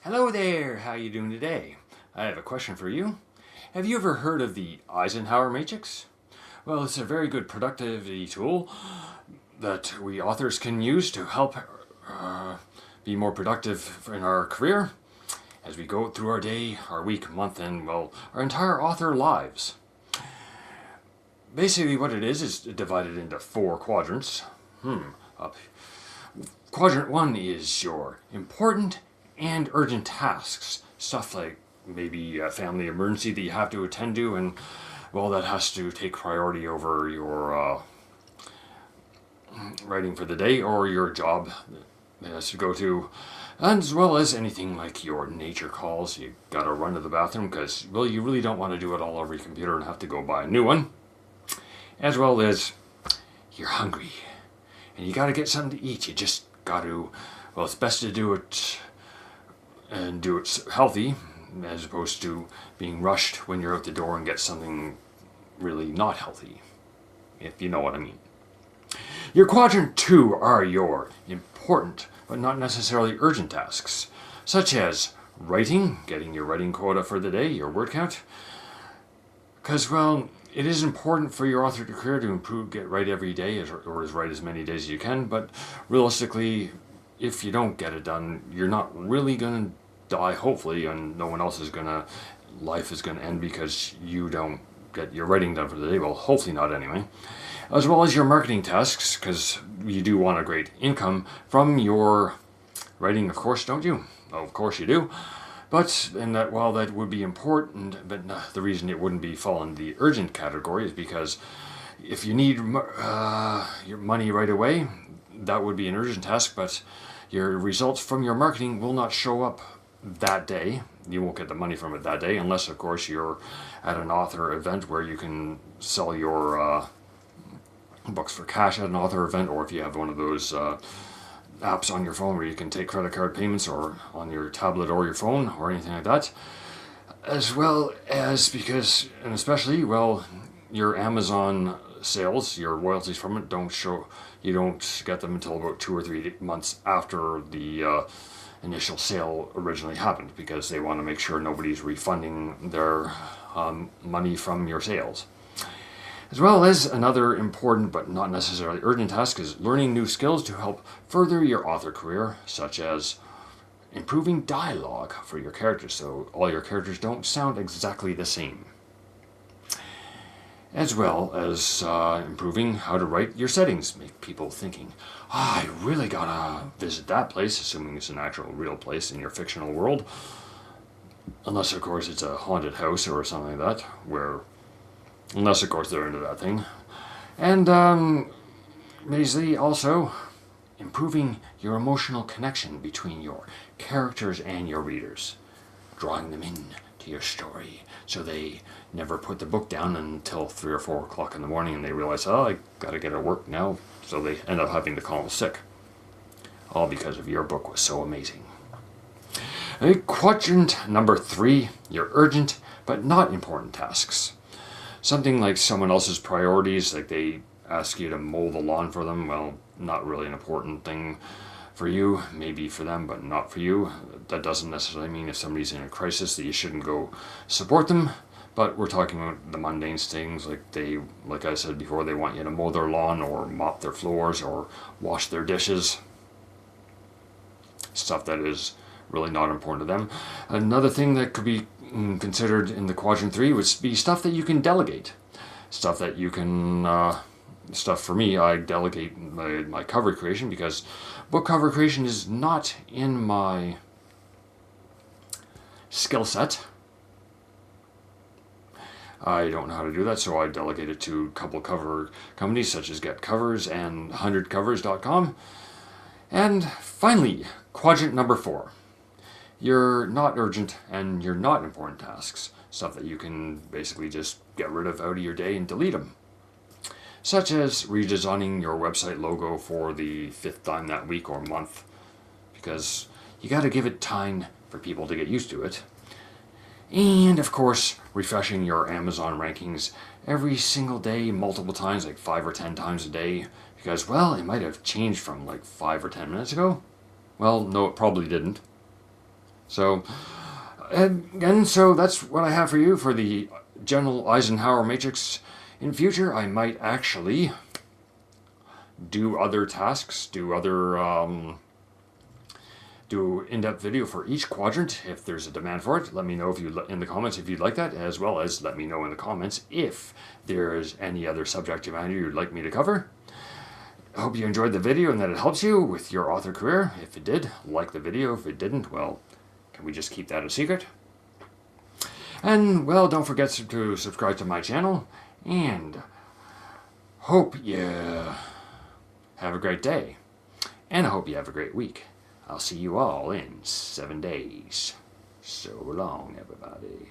Hello there, how you doing today? I have a question for you. Have you ever heard of the Eisenhower Matrix? Well, it's a very good productivity tool that we authors can use to help be more productive in our career as we go through our day, our week, month, and, well, our entire author lives. Basically what it is divided into 4 quadrants. Quadrant 1 is your important and urgent tasks. Stuff like maybe a family emergency that you have to attend to, and, well, that has to take priority over your writing for the day or your job that has to go to, as well as anything like your nature calls. You gotta run to the bathroom because, well, you really don't want to do it all over your computer and have to go buy a new one. As well as you're hungry and you gotta get something to eat. You just gotta, well, it's best to do it and do it healthy as opposed to being rushed when you're out the door and get something really not healthy, if you know what I mean. Your quadrant 2 are your important but not necessarily urgent tasks, such as writing, getting your writing quota for the day, your word count, because, well, it is important for your author career to improve, get right every day, or as right as many days as you can, but realistically, if you don't get it done, you're not really going to die, hopefully, and no one else is gonna, life is gonna end because you don't get your writing done for the day. Well, hopefully not anyway. As well as your marketing tasks, because you do want a great income from your writing, of course, don't you? Oh, of course you do. But, and that, while that would be important, but the reason it wouldn't be fall in the urgent category is because if you need your money right away, that would be an urgent task, but your results from your marketing will not show up that day. You won't get the money from it that day, unless, of course, you're at an author event where you can sell your books for cash at an author event, or if you have one of those apps on your phone where you can take credit card payments, or on your tablet or your phone, or anything like that. As well as because, and especially, well, your Amazon sales, your royalties from it don't show, you don't get them until about 2 or 3 months after the initial sale originally happened, because they want to make sure nobody's refunding their money from your sales. As well as another important but not necessarily urgent task is learning new skills to help further your author career, such as improving dialogue for your characters so all your characters don't sound exactly the same. As well as improving how to write your settings, make people thinking, I really gotta visit that place, assuming it's an actual real place in your fictional world. Unless, of course, it's a haunted house or something like that, where, unless, of course, they're into that thing. And basically also improving your emotional connection between your characters and your readers, drawing them in to your story so they never put the book down until 3 or 4 o'clock in the morning and they realize, oh, I gotta get to work now, so they end up having to call in sick, all because of your book was so amazing. Quadrant number 3, your urgent but not important tasks. Something like someone else's priorities, like they ask you to mow the lawn for them. Well, not really an important thing for you, maybe for them, but not for you. That doesn't necessarily mean if somebody's in a crisis that you shouldn't go support them, but we're talking about the mundane things, like I said before, they want you to mow their lawn or mop their floors or wash their dishes. Stuff that is really not important to them. Another thing that could be considered in the quadrant 3 would be stuff that you can delegate. Stuff that you can, stuff for me, I delegate my cover creation, because book cover creation is not in my skill set. I don't know how to do that, so I delegate it to a couple cover companies such as Get Covers and 100covers.com. And finally, quadrant number 4. Your not urgent and your not important tasks. Stuff that you can basically just get rid of out of your day and delete them. Such as redesigning your website logo for the 5th time that week or month, because you got to give it time for people to get used to it. And of course, refreshing your Amazon rankings every single day, multiple times, like 5 or 10 times a day, because, well, it might have changed from like 5 or 10 minutes ago. Well, no, it probably didn't. So, and so that's what I have for you for the General Eisenhower Matrix. In future, I might actually do other tasks, do in-depth video for each quadrant if there's a demand for it. Let me know if you in the comments if you'd like that, as well as let me know in the comments if there's any other subject matter you'd like me to cover. I hope you enjoyed the video and that it helps you with your author career. If it did, like the video. If it didn't, well, can we just keep that a secret? And, well, don't forget to subscribe to my channel, and hope you have a great day, and I hope you have a great week. I'll see you all in 7 days. So long, everybody.